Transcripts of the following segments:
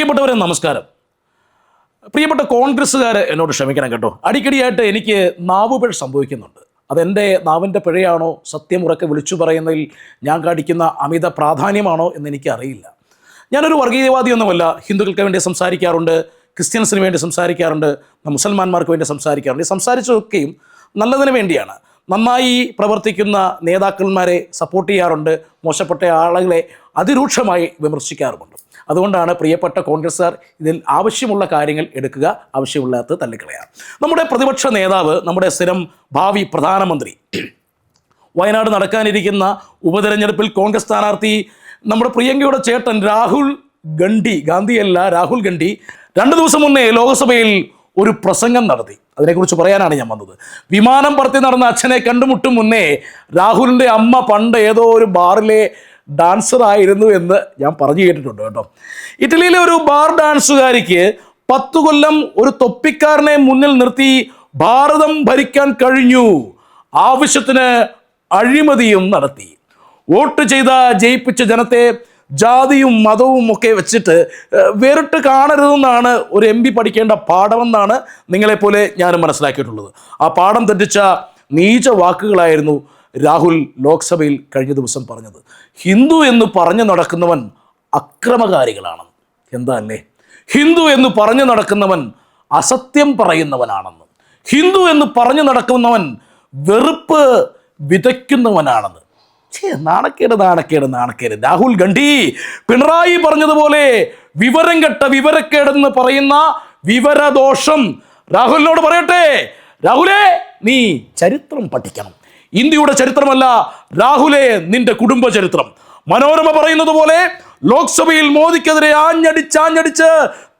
പ്രിയപ്പെട്ടവരെ നമസ്കാരം. പ്രിയപ്പെട്ട കോൺഗ്രസ്സുകാർ എന്നോട് ക്ഷമിക്കണം കേട്ടോ. അടിക്കടിയായിട്ട് എനിക്ക് നാവുപിഴ സംഭവിക്കുന്നുണ്ട്. അതെൻ്റെ നാവിൻ്റെ പിഴയാണോ, സത്യം ഉറക്കെ വിളിച്ചു പറയുന്നതിൽ ഞാൻ കാണിക്കുന്ന അമിത പ്രാധാന്യമാണോ എന്നെനിക്കറിയില്ല. ഞാനൊരു വർഗീയവാദിയൊന്നുമല്ല. ഹിന്ദുക്കൾക്ക് വേണ്ടി സംസാരിക്കാറുണ്ട്, ക്രിസ്ത്യൻസിന് വേണ്ടി സംസാരിക്കാറുണ്ട്, മുസൽമാന്മാർക്ക് വേണ്ടി സംസാരിക്കാറുണ്ട്. സംസാരിച്ചതൊക്കെയും നല്ലതിന് വേണ്ടിയാണ്. നന്നായി പ്രവർത്തിക്കുന്ന നേതാക്കന്മാരെ സപ്പോർട്ട് ചെയ്യാറുണ്ട്, മോശപ്പെട്ട ആളുകളെ അതിരൂക്ഷമായി വിമർശിക്കാറുമുണ്ട്. അതുകൊണ്ടാണ് പ്രിയപ്പെട്ട കോൺഗ്രസ്സുകാർ ഇതിൽ ആവശ്യമുള്ള കാര്യങ്ങൾ എടുക്കുക, ആവശ്യമില്ലാത്ത തള്ളിക്കളയാം. നമ്മുടെ പ്രതിപക്ഷ നേതാവ്, നമ്മുടെ സ്ഥിരം ഭാവി പ്രധാനമന്ത്രി, വയനാട് നടക്കാനിരിക്കുന്ന ഉപതെരഞ്ഞെടുപ്പിൽ കോൺഗ്രസ് സ്ഥാനാർത്ഥി നമ്മുടെ പ്രിയങ്കയുടെ ചേട്ടൻ രാഹുൽ ഗാന്ധി 2 ദിവസം മുന്നേ ലോക്സഭയിൽ ഒരു പ്രസംഗം നടത്തി. അതിനെക്കുറിച്ച് പറയാനാണ് ഞാൻ വന്നത്. വിമാനം പറത്തി നടന്ന അച്ഛനെ കണ്ടുമുട്ടും മുന്നേ രാഹുലിൻ്റെ അമ്മ പണ്ട് ഏതോ ഒരു ബാറിലെ ഡാൻസർ ആയിരുന്നു എന്ന് ഞാൻ പറഞ്ഞു കേട്ടിട്ടുണ്ട് കേട്ടോ. ഇറ്റലിയിലെ ഒരു ബാർ ഡാൻസുകാരിക്ക് 10 കൊല്ലം ഒരു തൊപ്പിക്കാരനെ മുന്നിൽ നിർത്തി ഭാരതം ഭരിക്കാൻ കഴിഞ്ഞു. ആവശ്യത്തിന് അഴിമതിയും നടത്തി. വോട്ട് ചെയ്ത ജയിപ്പിച്ച ജനത്തെ ജാതിയും മതവും ഒക്കെ വെച്ചിട്ട് വേറിട്ട് കാണരുതെന്നാണ് ഒരു MP പഠിക്കേണ്ട പാഠമെന്നാണ് നിങ്ങളെപ്പോലെ ഞാനും മനസ്സിലാക്കിയിട്ടുള്ളത്. ആ പാഠം തെറ്റിച്ച നീച വാക്കുകളായിരുന്നു രാഹുൽ ലോക്സഭയിൽ കഴിഞ്ഞ ദിവസം പറഞ്ഞത്. ഹിന്ദു എന്ന് പറഞ്ഞു നടക്കുന്നവൻ അക്രമകാരികളാണെന്ന്. എന്താ അല്ലേ? ഹിന്ദു എന്ന് പറഞ്ഞു നടക്കുന്നവൻ അസത്യം പറയുന്നവനാണെന്ന്. ഹിന്ദു എന്ന് പറഞ്ഞു നടക്കുന്നവൻ വെറുപ്പ് വിതയ്ക്കുന്നവനാണെന്ന്. നാണക്കേട്. രാഹുൽ ഗാന്ധി പിണറായി പറഞ്ഞതുപോലെ വിവരം കെട്ട വിവരക്കേടെന്ന് പറയുന്ന വിവരദോഷം രാഹുലിനോട് പറയട്ടെ. രാഹുലേ, നീ ചരിത്രം പഠിക്കണം. ഇന്ത്യയുടെ ചരിത്രമല്ല രാഹുലേ, നിന്റെ കുടുംബ ചരിത്രം. മനോരമ പറയുന്നത് പോലെ ലോക്സഭയിൽ മോദിക്കെതിരെ ആഞ്ഞടിച്ച്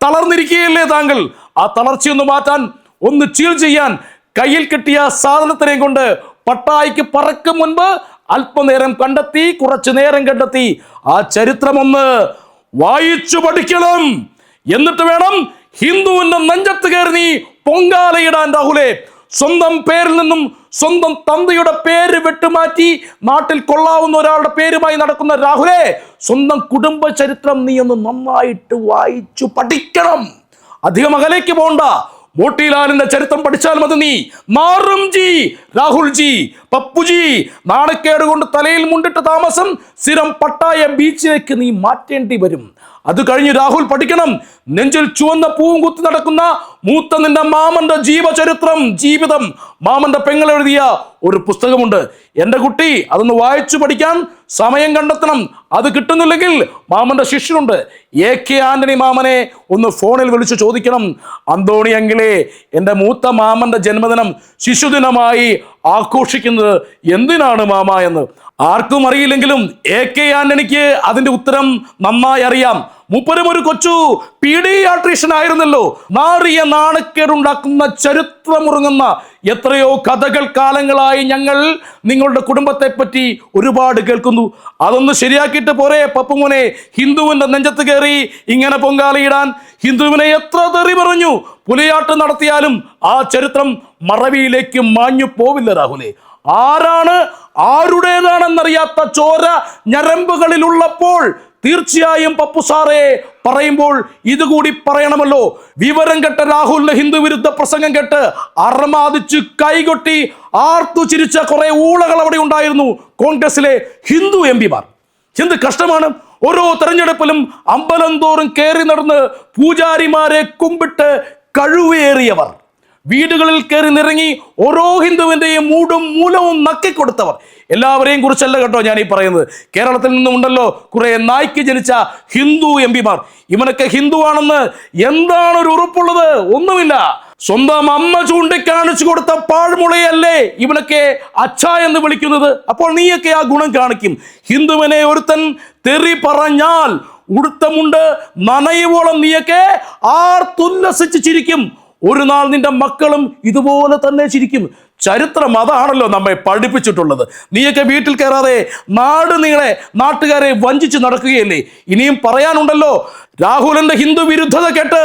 തളർന്നിരിക്കുകയല്ലേ താങ്കൾ? ആ തളർച്ചയൊന്ന് മാറ്റാൻ, ഒന്ന് ചീൽ ചെയ്യാൻ കയ്യിൽ കിട്ടിയ സാധനത്തിനെയും കൊണ്ട് പട്ടായിക്ക് പറക്കും മുൻപ് അല്പനേരം കുറച്ചു നേരം കണ്ടെത്തി ആ ചരിത്രമൊന്ന് വായിച്ചു പഠിക്കണം. എന്നിട്ട് വേണം ഹിന്ദുവിന്റെ നെഞ്ചത്ത് കയറി നീ പൊങ്കാലയിടാൻ. രാഹുലേ, സ്വന്തം പേരിൽ നിന്നും സ്വന്തം തന്തയുടെ പേര് വെട്ടുമാറ്റി നാട്ടിൽ കൊള്ളാവുന്ന ഒരാളുടെ പേരുമായി നടക്കുന്ന രാഹുലേ, സ്വന്തം കുടുംബ ചരിത്രം നീ ഒന്ന് നന്നായിട്ട് വായിച്ചു പഠിക്കണം. അധികം അകലേക്ക് പോണ്ട. മോട്ടിലാലിന്റെ ചരിത്രം പഠിച്ചാൽ മതി. നീ മാറും ജി, രാഹുൽ ജി, പപ്പുജി. നാണക്കേട് കൊണ്ട് തലയിൽ മുണ്ടിട്ട് താമസം സ്ഥിരം പട്ടായ ബീച്ചിലേക്ക് നീ മാറ്റേണ്ടി വരും. അത് കഴിഞ്ഞ് രാഹുൽ പഠിക്കണം. നെഞ്ചിൽ ചുവന്ന പൂവും കുത്തി നടക്കുന്ന മൂത്ത നിന്റെ മാമന്റെ ജീവിതം മാമന്റെ പെങ്ങൾ എഴുതിയ ഒരു പുസ്തകമുണ്ട്. എൻ്റെ കുട്ടി, അതൊന്ന് വായിച്ചു പഠിക്കാൻ സമയം കണ്ടെത്തണം. അത് കിട്ടുന്നില്ലെങ്കിൽ മാമന്റെ ശിഷ്യനുണ്ട് AK ആന്റണി മാമനെ ഒന്ന് ഫോണിൽ വിളിച്ചു ചോദിക്കണം. അന്തോണി അങ്കിളെ, എൻ്റെ മൂത്ത മാമന്റെ ജന്മദിനം ശിശുദിനമായി ആഘോഷിക്കുന്നത് എന്തിനാണ് മാമ എന്ന് ആർക്കും അറിയില്ലെങ്കിലും AK ആന്റണിക്ക് അതിന്റെ ഉത്തരം നന്നായി അറിയാം. മൂപ്പരും ഒരു കൊച്ചു പീഡിയാട്രീഷ്യൻ ആയിരുന്നല്ലോ. നാറിയ നാണക്കേടുണ്ടാക്കുന്ന ചരിത്രമുറങ്ങുന്ന എത്രയോ കഥകൾ കാലങ്ങളായി ഞങ്ങൾ നിങ്ങളുടെ കുടുംബത്തെ പറ്റി ഒരുപാട് കേൾക്കുന്നു. അതൊന്ന് ശരിയാക്കിയിട്ട് പോരെ പപ്പുമോനെ? ഹിന്ദുവിന്റെ നെഞ്ചത്ത് കയറി ഇങ്ങനെ പൊങ്കാലയിടാൻ. ഹിന്ദുവിനെ എത്ര തെറി പറഞ്ഞു പുലിയാട്ട് നടത്തിയാലും ആ ചരിത്രം മറവിയിലേക്ക് മാഞ്ഞു പോവില്ല രാഹുലേ. ആരാണ് ആരുടേതാണെന്നറിയാത്ത ചോര ഞരമ്പുകളിലുള്ളപ്പോൾ തീർച്ചയായും പപ്പു സാറേ പറയുമ്പോൾ ഇതുകൂടി പറയണമല്ലോ. വിവരം കെട്ട രാഹുലിന്റെ ഹിന്ദു വിരുദ്ധ പ്രസംഗം കേട്ട് അർമാദിച്ച് കൈകൊട്ടി ആർത്തു ചിരിച്ച കുറെ ഊളകൾ അവിടെ ഉണ്ടായിരുന്നു. കോൺഗ്രസിലെ ഹിന്ദു MP മാർ. എന്ത് കഷ്ടമാണ്! ഓരോ തെരഞ്ഞെടുപ്പിലും അമ്പലം തോറും കയറി നടന്ന് പൂജാരിമാരെ കുമ്പിട്ട് കഴിവേറിയവർ, വീടുകളിൽ കയറി നിറങ്ങി ഓരോ ഹിന്ദുവിൻ്റെയും മൂടും മൂലവും നക്കിക്കൊടുത്തവർ. എല്ലാവരെയും കുറിച്ചല്ല കേട്ടോ ഞാൻ ഈ പറയുന്നത്. കേരളത്തിൽ നിന്നുമുണ്ടല്ലോ കുറെ നായ്ക്ക് ജനിച്ച ഹിന്ദു MP മാർ. ഇവനൊക്കെ ഹിന്ദു ആണെന്ന് എന്താണ് ഒരു ഉറപ്പുള്ളത്? ഒന്നുമില്ല. സ്വന്തം അമ്മ ചൂണ്ടിക്കാണിച്ചു കൊടുത്ത പാഴ്മുളയല്ലേ ഇവനൊക്കെ അച്ഛ എന്ന് വിളിക്കുന്നത്. അപ്പോൾ നീയൊക്കെ ആ ഗുണം കാണിക്കും. ഹിന്ദുവിനെ ഒരുത്തൻ തെറി പറഞ്ഞാൽ ഉടുത്തമുണ്ട് നനയുവോളം നീയൊക്കെ ആർത്തുല്ലസിച്ച് ചിരിക്കും. ഒരു നാൾ നിന്റെ മക്കളും ഇതുപോലെ തന്നെ ചിരിക്കും. ചരിത്രം അതാണല്ലോ നമ്മെ പഠിപ്പിച്ചിട്ടുള്ളത്. നീയൊക്കെ വീട്ടിൽ കയറാതെ നാട് നീളെ നാട്ടുകാരെ വഞ്ചിച്ച് നടക്കുകയല്ലേ. ഇനിയും പറയാനുണ്ടല്ലോ. രാഹുലിന്റെ ഹിന്ദു വിരുദ്ധത കേട്ട്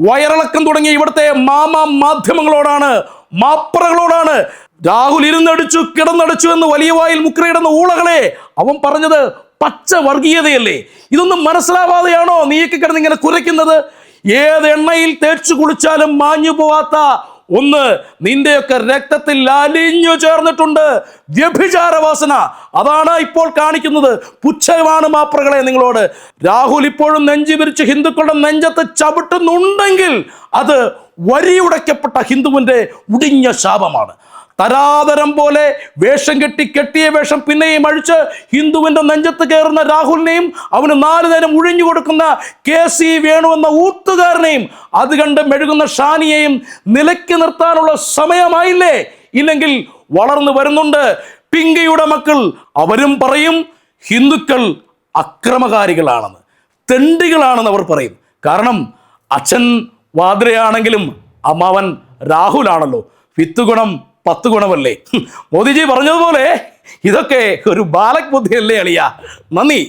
വയറിളക്കം തുടങ്ങിയ ഇവിടുത്തെ മാധ്യമങ്ങളോടാണ്, രാഹുൽ ഇരുന്നടിച്ചു കിടന്നടിച്ചു എന്ന് വലിയ വായിൽ മുക്കറിയിടുന്ന ഊളകളെ അവൻ പറഞ്ഞത് പച്ച വർഗീയതയല്ലേ? ഇതൊന്നും മനസ്സിലാവാതെയാണോ നീയൊക്കെ കിടന്ന് ഇങ്ങനെ കുരയ്ക്കുന്നത്? ഏത് എണ്ണയിൽ തേച്ചു കുളിച്ചാലും മാഞ്ഞു പോവാത്ത ഒന്ന് നിന്റെയൊക്കെ രക്തത്തിൽ അലിഞ്ഞു ചേർന്നിട്ടുണ്ട്, വ്യഭിചാരവാസന. അതാണ് ഇപ്പോൾ കാണിക്കുന്നത്. പുച്ഛമാണ് മാപ്രകളെ നിങ്ങളോട്. രാഹുൽ ഇപ്പോഴും നെഞ്ചി വിരിച്ച് ഹിന്ദുക്കളുടെ നെഞ്ചത്ത് ചവിട്ടുന്നുണ്ടെങ്കിൽ അത് വരിയുടയ്ക്കപ്പെട്ട ഹിന്ദുവിൻ്റെ ഉടിഞ്ഞ ശാപമാണ്. തരാതരം പോലെ വേഷം കെട്ടിയ വേഷം പിന്നെയും അഴിച്ച് ഹിന്ദുവിൻ്റെ നെഞ്ചത്ത് കയറുന്ന രാഹുലിനെയും അവന് 4 നേരം ഒഴിഞ്ഞു കൊടുക്കുന്ന KC വേണു എന്ന ഊത്തുകാരനെയും അത് കണ്ട് മെഴുകുന്ന ഷാനിയെയും നിലയ്ക്ക് നിർത്താനുള്ള സമയമായില്ലേ? ഇല്ലെങ്കിൽ വളർന്നു വരുന്നുണ്ട് പിങ്കിയുടെ മക്കൾ. അവരും പറയും ഹിന്ദുക്കൾ അക്രമകാരികളാണെന്ന്, തെണ്ടികളാണെന്ന് അവർ പറയും. കാരണം അച്ഛൻ വാദ്രയാണെങ്കിലും അമ്മാവൻ രാഹുലാണല്ലോ. 10 ഗുണം 10 ഗുണമല്ലേ? മോദിജി പറഞ്ഞതുപോലെ ഇതൊക്കെ ഒരു ബാലക് ബുദ്ധിയല്ലേ അളിയ? നന്ദി.